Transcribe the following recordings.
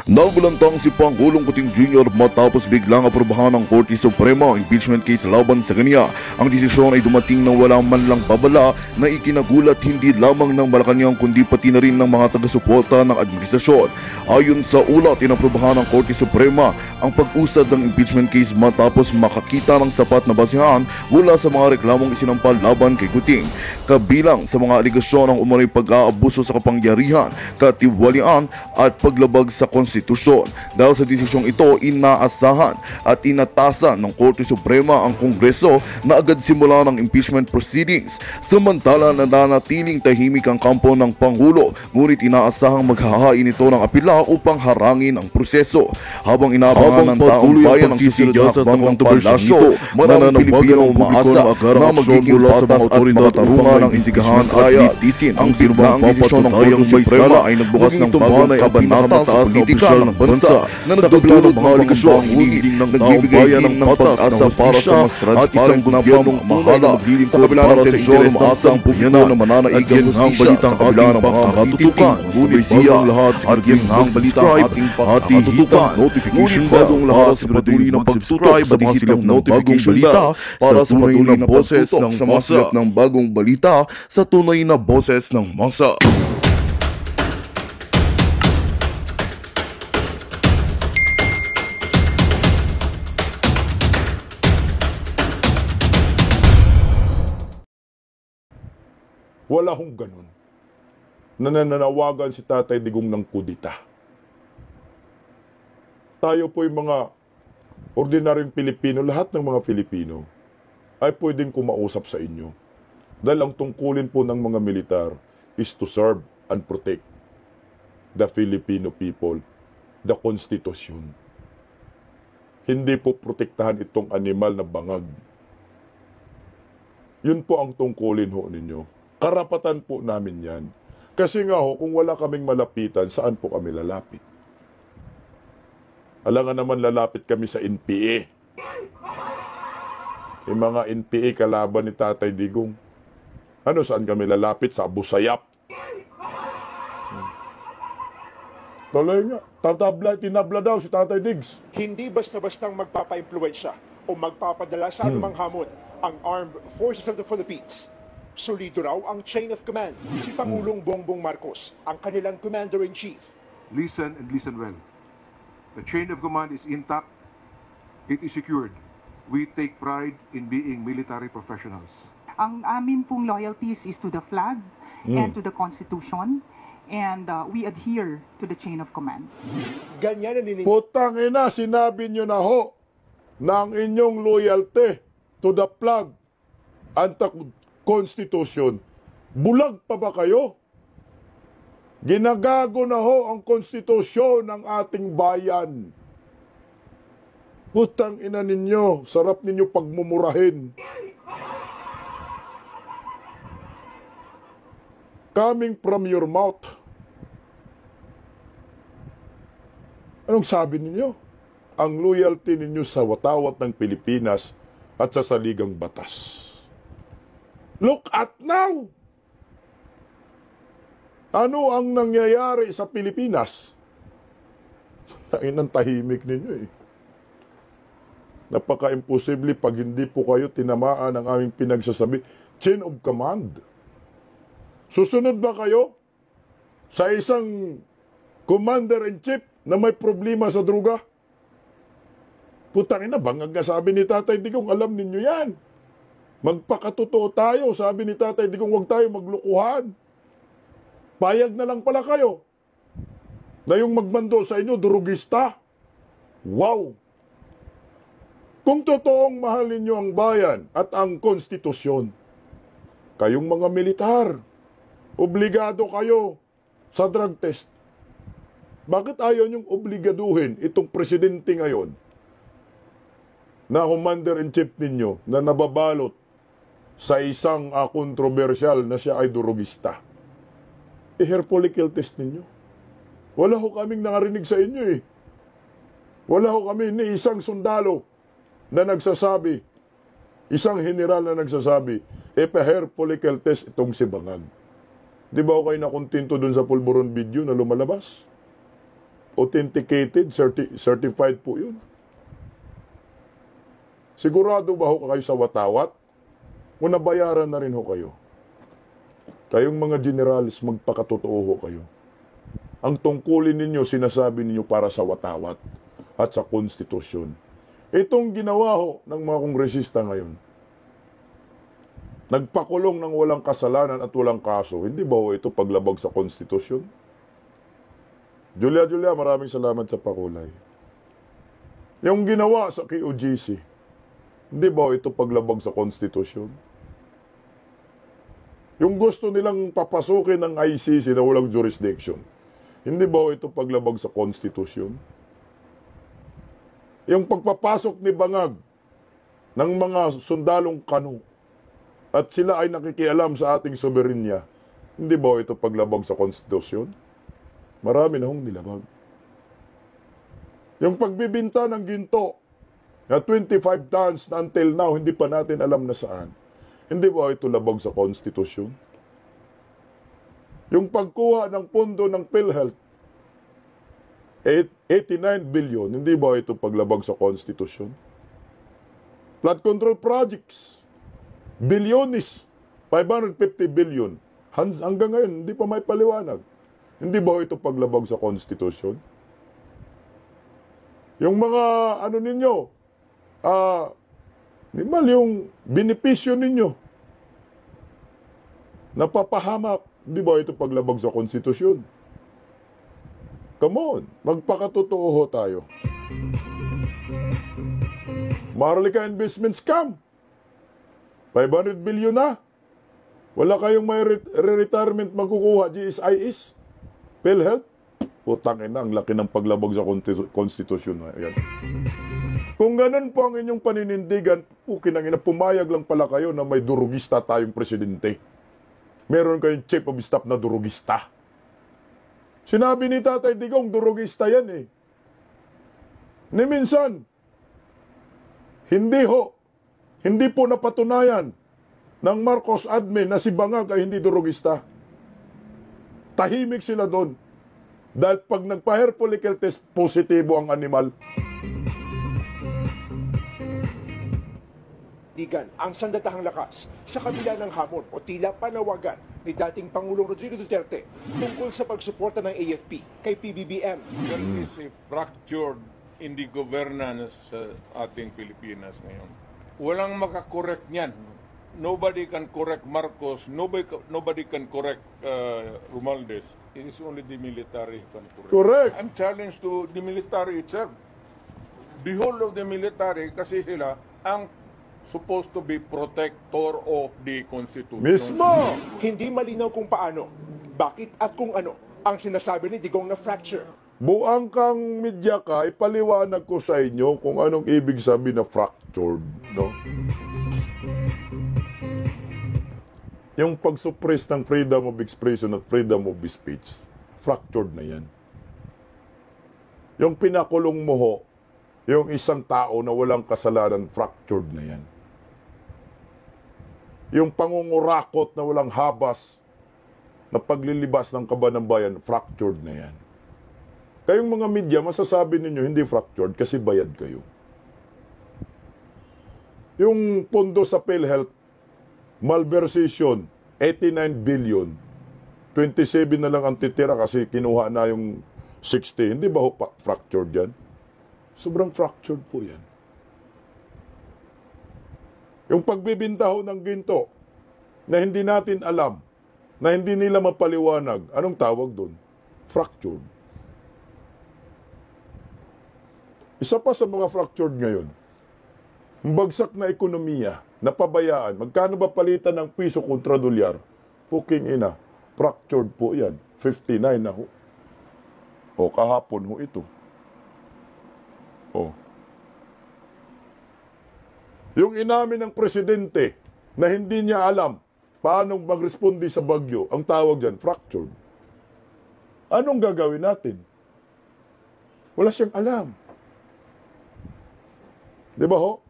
Nagulantang si Pangulong Kuting Jr. matapos biglang aprubahan ng Korte Suprema ang impeachment case laban sa kanya. Ang desisyon ay dumating nang wala man lang babala na ikinagulat hindi lamang ng Malacanang kundi pati na rin ng mga taga-suporta ng administrasyon. Ayon sa ulat, inaprubahan ng Korte Suprema ang pag-usad ng impeachment case matapos makakita ng sapat na basihan mula sa mga reklamong isinampal laban kay Kuting. Kabilang sa mga aligasyon ang umano'y pag-aabuso sa kapangyarihan, katiwalian at paglabag sa konstitusyon. Dahil sa desisyong ito, inaasahan at inatasan ng Korte Suprema ang Kongreso na agad simula ng impeachment proceedings. Samantala, nananatiling tahimik ang kampo ng Pangulo, ngunit inaasahang maghahain ito ng apela upang harangin ang proseso. Habang inaabangan ng taong bayan ang susunod na hakbang ng palasyo, maraming Pilipino umaasa na magiging patas at makatarungan ng isigahan at litisin ang biglaang desisyon ng Korte Suprema ay nagbukas ng bagong kabanata sa politika ng bansa na nagdudulot ng mga aligasyon, ngunit nagbibigay din ng pag-asa para sa mas transparent na pamamahala. Sa kabila ng tensyon, umaasa ang publiko na mananaig ang hustisya sa kabila ng mga katutukan. Ngunit bagong lahat at yan ang balita ating hati-hitan notification bagong lahat sa patuloy ng pag-subscribe at hihitam ng bagong balita para sa patuloy na boses ng masa ng bagong balita sa tunay na boses ng masa. Wala hong ganun. Nananawagan si Tatay Digong ng kudita. Tayo po'y mga ordinaryong Pilipino, lahat ng mga Pilipino, ay pwedeng kumausap sa inyo. Dahil ang tungkulin po ng mga militar is to serve and protect the Filipino people, the Constitution. Hindi po protektahan itong animal na bangag. Yun po ang tungkulin ho ninyo. Karapatan po namin yan. Kasi nga ho, kung wala kaming malapitan, saan po kami lalapit? Alangan naman lalapit kami sa NPA. Yung mga NPA kalaban ni Tatay Digong. Ano, saan kami lalapit? Sa Abu Sayyaf. Tuloy nga, tinabla daw si Tatay Diggs. Hindi basta-bastang magpapa-impluensya o magpapadala sa anumang hamon ang Armed Forces of the Philippines. Solido raw ang chain of command. Si Pangulong Bongbong Marcos, ang kanilang commander-in-chief. Listen and listen well. The chain of command is intact. It is secured. We take pride in being military professionals. Ang amin pong loyalties is to the flag and to the Constitution, and we adhere to the chain of command. Ganyan na Putang ina, sinabi nyo na ho na ang inyong loyalty to the flag and the Constitution. Bulag pa ba kayo? Ginagago na ho ang konstitusyon ng ating bayan. Putang ina ninyo, sarap ninyo pagmumurahin. Coming from your mouth. Anong sabi ninyo? Ang loyalty ninyo sa watawat ng Pilipinas at sa saligang batas. Look at now! Ano ang nangyayari sa Pilipinas? Ang tahimik ninyo eh. Napaka-imposible pag hindi po kayo tinamaan ng aming pinagsasabi. Chain of command. Susunod ba kayo sa isang commander-in-chief na may problema sa druga? Putang ina, bangag nga sabi ni Tatay Digong, alam ninyo yan. Magpakatotoo tayo, sabi ni Tatay Digong, huwag tayo maglukuhan. Payag na lang pala kayo na yung magmando sa inyo, durugista. Wow! Kung totoong mahalin nyo ang bayan at ang konstitusyon, kayong mga militar, obligado kayo sa drug test. Bakit ayaw nyong obligaduhin itong presidente ngayon na commander-in-chief ninyo na nababalot sa isang kontrobersyal na siya ay durugista? I-hair follicle test ninyo. Wala ho kaming nangarinig sa inyo eh. Wala ho kami ni isang sundalo na nagsasabi, isang general na nagsasabi, ipa-hair follicle test itong si Bangag. Di ba ako kayo nakuntinto dun sa pulburon video na lumalabas? authenticated, certified po yun. Sigurado ba ho kayo sa watawat? O nabayaran na rin ho kayo? Kayong mga generalis, magpakatotoo ho kayo. Ang tungkulin ninyo, sinasabi ninyo para sa watawat at sa konstitusyon. Itong ginawa ho ng mga kongresista ngayon, nagpakulong ng walang kasalanan at walang kaso, hindi ba ho ito paglabag sa konstitusyon? Julia, maraming salamat sa pakulay. Yung ginawa sa KOGC, hindi ba ito paglabag sa konstitusyon? Yung gusto nilang papasukin ng ICC na walang jurisdiction, hindi ba ito paglabag sa konstitusyon? Yung pagpapasok ni Bangag ng mga sundalong kanu at sila ay nakikialam sa ating soberenya, hindi ba ito paglabag sa konstitusyon? Marami na hong nilabag. Yung pagbibinta ng ginto na 25 tons na until now, hindi pa natin alam na saan. Hindi ba ito labag sa konstitusyon? Yung pagkuha ng pondo ng PhilHealth, 89 billion, hindi ba ito paglabag sa konstitusyon? Flood control projects, bilyonis, 550 billion. Hanggang ngayon, hindi pa may paliwanag. Hindi ba ito paglabag sa konstitusyon? Yung mga ano ninyo, yung benepisyo ninyo, napapahamak, hindi ba ito paglabag sa konstitusyon? Come on, magpakatotoo ho tayo. Maharlika investment scam. 500 billion na. Wala kayong may re-retirement magkukuha, GSIS. PhilHealth, putang ina, ang laki ng paglabag sa konstitusyon. Ayan. Kung ganun po ang inyong paninindigan, pumayag lang pala kayo na may durugista tayong presidente. Meron kayong chief of staff na durugista. Sinabi ni Tatay Digong, durugista yan eh. Ni minsan, hindi po napatunayan ng Marcos admin na si Bangag ay hindi durugista. Tahimik sila doon. Dahil pag nagpa-hair follicle test, positibo ang animal. Digan ang sandatahang lakas sa kabila ng hamon o tila panawagan ni dating Pangulong Rodrigo Duterte tungkol sa pagsuporta ng AFP kay PBBM. There is a fractured in the governance sa ating Pilipinas ngayon. Walang makakorek niyan. Nobody can correct Marcos. Nobody can correct Romualdez. It is only the military who can correct. Correct. I'm challenged to the military itself. The whole of the military, kasi sila ang supposed to be protector of the Constitution. Mismo! Hindi malinaw kung paano, bakit at kung ano ang sinasabi ni Digong na fracture. Buang kang media ka, ipaliwanag ko sa inyo kung anong ibig sabihin na fractured, no? Yung pag-suppress ng freedom of expression at freedom of speech, fractured na yan. Yung pinakulong mo ho, yung isang tao na walang kasalanan, fractured na yan. Yung pangungurakot na walang habas, na paglilibas ng kaban ng bayan, fractured na yan. Kayong mga media, masasabi ninyo hindi fractured kasi bayad kayo. Yung pondo sa PhilHealth, malversation, 89 billion. 27 na lang ang titira kasi kinuha na yung 60. Hindi ba ho fractured yan? Sobrang fractured po yan. Yung pagbibinta ho ng ginto na hindi natin alam, na hindi nila mapaliwanag, anong tawag doon? Fractured. Isa pa sa mga fractured ngayon, ang bagsak na ekonomiya, napabayaan. Magkano ba palitan ng piso kontra dolyar? Puking ina, fractured po yan. 59 na ho. O kahapon ho ito. O. Yung inamin ng presidente na hindi niya alam paano magresponde sa bagyo, ang tawag dyan, fractured. Anong gagawin natin? Wala siyang alam. Di ba ho?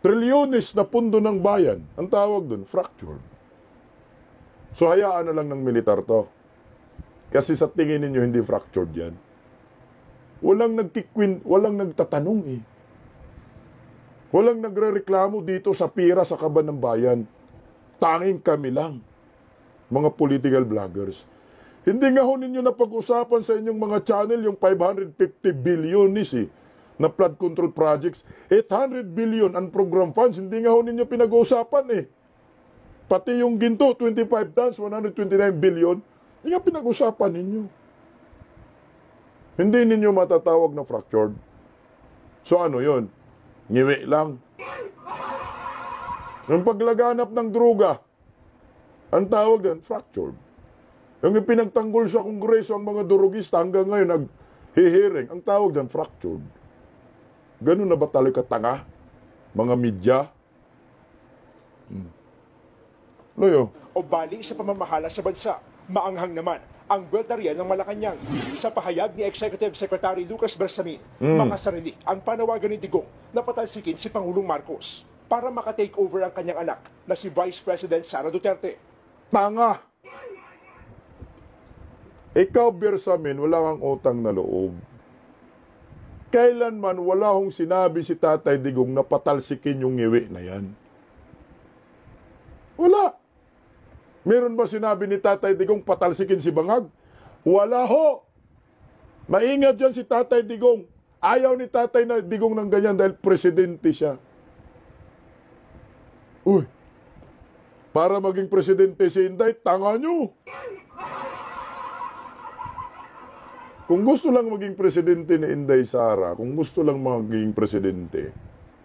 Trilyones na pundo ng bayan, ang tawag dun, fractured. So hayaan na lang ng militar to. Kasi sa tingin ninyo hindi fractured yan. walang nagtatanong eh. Walang nagrereklamo dito sa pira sa Kaban ng Bayan. Tanging kami lang, mga political vloggers. Hindi nga ho ninyo napag-usapan sa inyong mga channel yung 550 billion na flood control projects. 800 billion ang program funds, hindi nga ho ninyo pinag-uusapan eh. Pati yung ginto, 25 tons, 129 billion, hindi nga pinag-usapan ninyo. Hindi ninyo matatawag na fractured. So ano yon? Ngiwi lang. Yung paglaganap ng droga, ang tawag din, fractured. Yung pinagtanggol sa Kongreso ang mga durugista hanggang ngayon naghihiring, ang tawag din, fractured. Ganun na ba talaga tanga? Mga media? Loyo. O bali sa pamamahala sa bansa. Maanghang naman ang buweltarya ng Malacanang. Sa pahayag ni Executive Secretary Lucas Bersamin, mga sarili ang panawagan ni Digong na patalsikin si Pangulong Marcos para makatake over ang kanyang anak na si Vice President Sara Duterte. Tanga! Ikaw, Bersamin, wala kang utang na loob. Kailanman wala hong sinabi si Tatay Digong na patalsikin yung ngiwi na yan. Wala. Meron ba sinabi ni Tatay Digong patalsikin si Bangag? Wala ho. Maingat dyan si Tatay Digong. Ayaw ni Tatay na Digong ng ganyan dahil presidente siya. Uy, para maging presidente si Inday, tanga nyo. Kung gusto lang maging presidente ni Inday Sara, kung gusto lang maging presidente,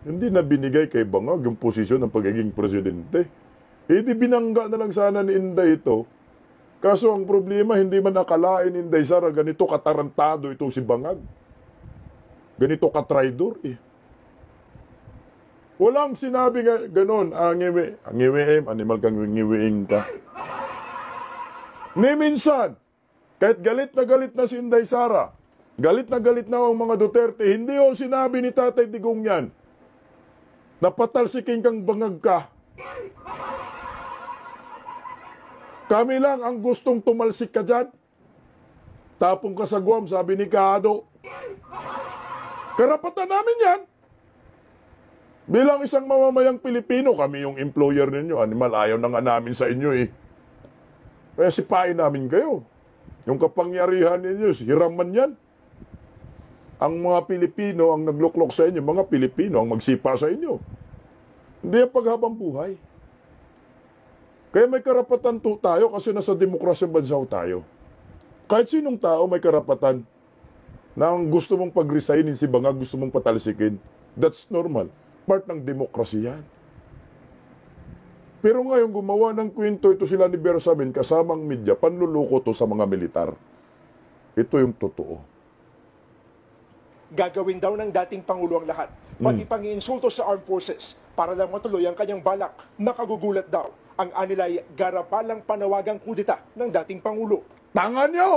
hindi na binigay kay Bangag yung posisyon ng pagiging presidente. Eh di binangga na lang sana ni Inday ito. Kaso ang problema, hindi man nakalain ni Inday Sara, ganito katarantado ito si Bangag. Ganito katraidor eh. Walang sinabi nga ganon, ngiwiim, animal kang ngiwiing ka. Ni minsan, kahit galit na si Inday Sara, galit na ang mga Duterte, hindi ho sinabi ni Tatay Digong yan, napatalsikin kang Bangag ka. Kami lang ang gustong tumalsik ka dyan. Tapong ka sa Guam, sabi ni Kado. Karapatan namin yan. Bilang isang mamamayang Pilipino, kami yung employer ninyo. Animal, ayaw na nga namin sa inyo eh. Kaya sipain namin kayo. Yung kapangyarihan ninyo, hiraman yan. Ang mga Pilipino ang nagluklok sa inyo, mga Pilipino ang magsipa sa inyo. Hindi ang paghabang buhay. Kaya may karapatan tayo kasi nasa demokrasyang bansa tayo. Kahit sinong tao may karapatan na ang gusto mong pag-resignin si Bangag, gusto mong patalsikin. That's normal. Part ng demokrasya yan. Pero ngayon gumawa ng kwento ito sila ni Bersamin kasamang media, panluluko to sa mga militar. Ito yung totoo. Gagawin daw ng dating Pangulo ang lahat, pati pang-iinsulto sa armed forces para lang matuloy ang kanyang balak. Nakagugulat daw ang anilay garapalang panawagang kudeta ng dating Pangulo. Tangan nyo!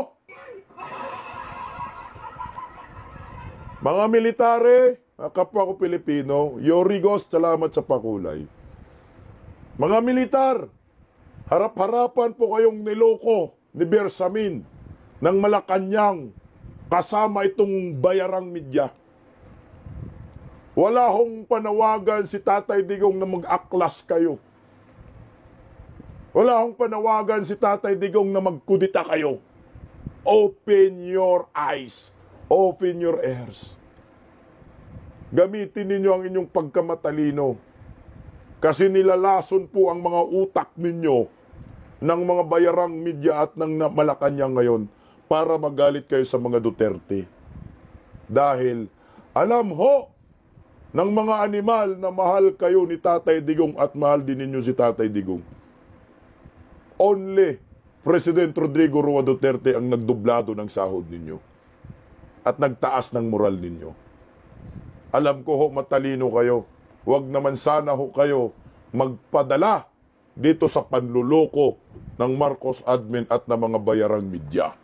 Mga militare, mga kapwa ko Pilipino, Yorigos, salamat sa pakulay. Mga militar, harap-harapan po kayong niloko ni Bersamin ng Malacanang kasama itong bayarang media. Wala hong panawagan si Tatay Digong na mag-aklas kayo. Wala hong panawagan si Tatay Digong na magkudita kayo. Open your eyes. Open your ears. Gamitin ninyo ang inyong pagkamatalino. Kasi nilalason po ang mga utak ninyo ng mga bayarang media at ng Malacanang ngayon para magalit kayo sa mga Duterte. Dahil alam ho ng mga animal na mahal kayo ni Tatay Digong at mahal din ninyo si Tatay Digong. Only President Rodrigo Roa Duterte ang nagdublado ng sahod ninyo at nagtaas ng moral ninyo. Alam ko ho, matalino kayo. Huwag naman sana ho kayo magpadala dito sa panluloko ng Marcos admin at ng mga bayarang media.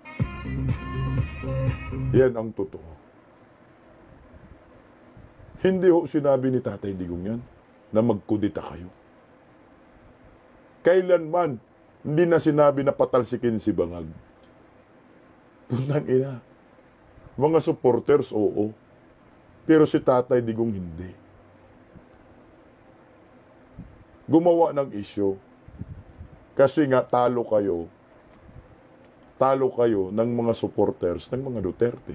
Yan ang totoo. Hindi ho sinabi ni Tatay Digong yan na magkudita kayo. Kailanman hindi na sinabi na patalsikin si Bangag. Punang ina. Mga supporters, oo. Pero si Tatay Digong hindi. Gumawa ng issue. Kasi nga talo kayo ng mga supporters ng mga Duterte.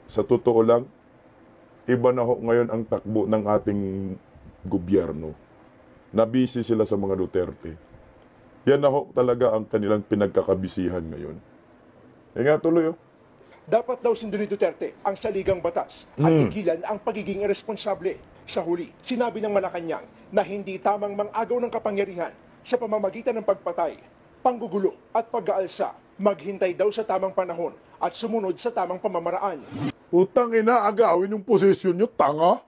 Sa totoo lang, iba na ho ngayon ang takbo ng ating gobyerno. Nabisi sila sa mga Duterte. Yan na ho talaga ang kanilang pinagkakabisihan ngayon. Nga tuloy oh. Dapat daw sundin ni Duterte ang saligang batas at tigilan ang pagiging irresponsable. Sa huli, sinabi ng Malacanang na hindi tamang mang-agaw ng kapangyarihan sa pamamagitan ng pagpatay, panggugulo at pag-aalsa. Maghintay daw sa tamang panahon at sumunod sa tamang pamamaraan. Utang ina, agawin yung posisyon nyo, tanga.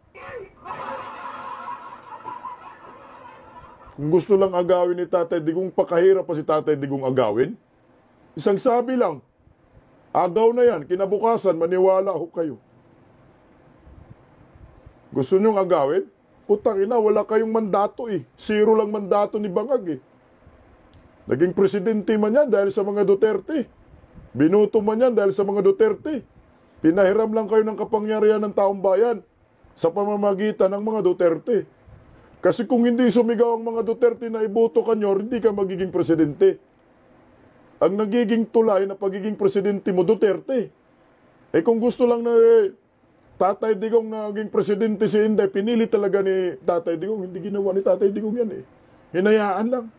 Kung gusto lang agawin ni Tatay Digong, pakahirap pa si Tatay Digong agawin. Isang sabi lang, agaw na yan, kinabukasan, maniwala ho kayo. Gusto nyong agawin? Putang ina, wala kayong mandato eh. Zero lang mandato ni Bangag eh. Naging presidente man yan dahil sa mga Duterte. Binuto man yan dahil sa mga Duterte. Pinahiram lang kayo ng kapangyarihan ng taong bayan sa pamamagitan ng mga Duterte. Kasi kung hindi sumigaw ang mga Duterte na iboto ka nyo, hindi ka magiging presidente. Ang nagiging tulay na pagiging presidente mo, Duterte. Eh kung gusto lang na Tatay Digong naging presidente si Inday, pinili talaga ni Tatay Digong. Hindi ginawa ni Tatay Digong yan eh. Hinayaan lang.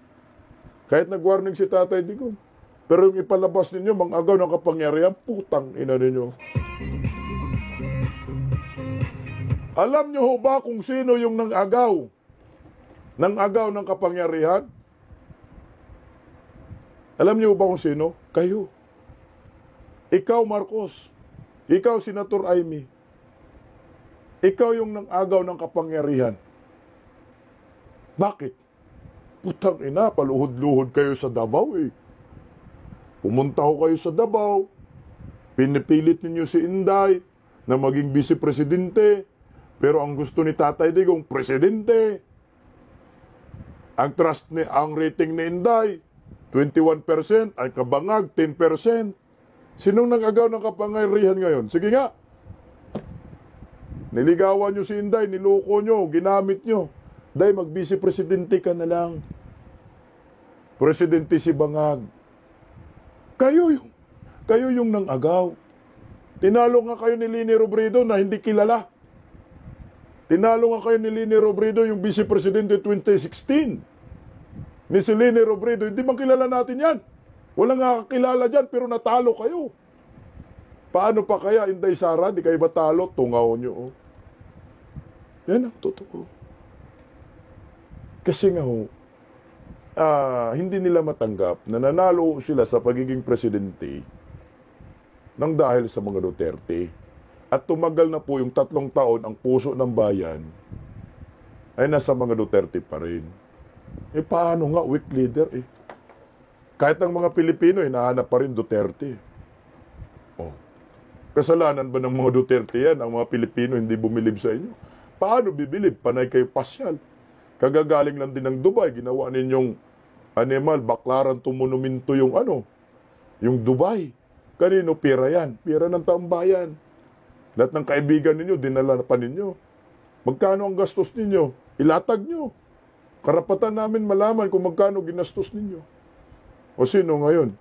Kahit nag-warning si Tatay Digong. Pero yung ipalabas ninyo, mang-agaw ng kapangyarihan, putang ina ninyo. Alam nyo ho ba kung sino yung nang-agaw? Nang-agaw ng kapangyarihan? Alam nyo ba kung sino? Kayo. Ikaw, Marcos. Ikaw, Senator Amy. Ikaw yung nang-agaw ng kapangyarihan. Bakit? Putang ina, paluhod-luhod kayo sa Davao eh. Pumunta ho kayo sa Davao. Pinipilit ninyo si Inday na maging vice-presidente. Pero ang gusto ni Tatay Digong, presidente. Ang rating ni Inday, 21%, ay Kabangag, 10%. Sinong nang-agaw ng kapangyarihan ngayon? Sige nga. Niligawan nyo si Inday, niloko nyo, ginamit nyo. Day, mag-vice-presidente ka na lang. Presidente si Bangag. Kayo yung nang-agaw. Tinalo nga kayo ni Leni Robredo na hindi kilala. Tinalo nga kayo ni Leni Robredo yung vice-presidente 2016. Ni si Leni Robredo, hindi bang kilala natin yan? Walang nakakilala dyan, pero natalo kayo. Paano pa kaya, Inday Sara, di kayo ba talo? Tungaw nyo. Oh. Yan ang totoo. Kasi nga ho, hindi nila matanggap na nanalo sila sa pagiging presidente nang dahil sa mga Duterte. At tumagal na po yung 3 taon ang puso ng bayan ay nasa mga Duterte pa rin. Eh paano nga, weak leader eh. Kahit ang mga Pilipino, hinahanap pa rin Duterte. Oh. Kasalanan ba ng mga Duterte yan? Ang mga Pilipino hindi bumilib sa inyo? Paano bibilib? Panay kayo pasyal. Kagagaling lang din ng Dubai. Ginawa ninyong animal, baklaran tumunuminto yung yung Dubai. Kanino pera yan? Pera ng taong bayan. Lahat ng kaibigan ninyo, dinala pa ninyo. Magkano ang gastos ninyo? Ilatag nyo. Karapatan namin malaman kung magkano ginastos ninyo. O sino ngayon?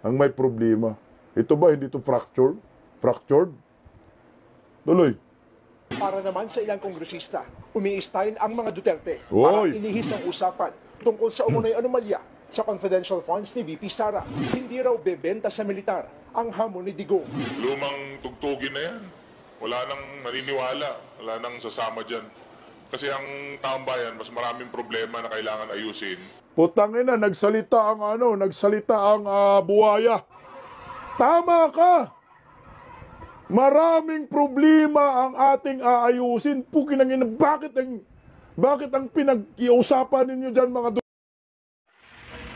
Ang may problema. Ito ba, hindi ito fractured? Fractured? Tuloy. Para naman sa ilang kongresista, umi-style ang mga Duterte Oy! para ilihis ang usapan tungkol sa umunoy anomalya sa confidential funds ni VP Sara. Hindi raw bebenta sa militar ang hamon ni Digong. Lumang tugtugin na yan. Wala nang naniniwala. Wala nang sasama dyan. Kasi ang taong bayan, mas maraming problema na kailangan ayusin. Putang ina, nagsalita ang buhaya. Tama ka! Maraming problema ang ating aayusin. Pukinang ina, bakit ang pinag-iusapan ninyo dyan mga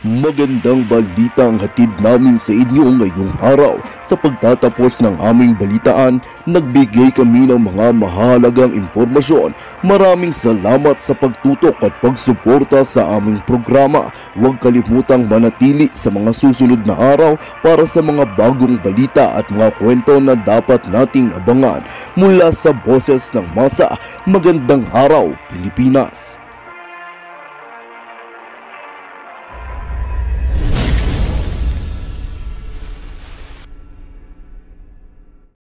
Magandang balita ang hatid namin sa inyo ngayong araw. Sa pagtatapos ng aming balitaan, nagbigay kami ng mga mahalagang impormasyon. Maraming salamat sa pagtutok at pagsuporta sa aming programa. Huwag kalimutang manatili sa mga susunod na araw para sa mga bagong balita at mga kwento na dapat nating abangan. Mula sa Boses ng Masa, magandang araw Pilipinas!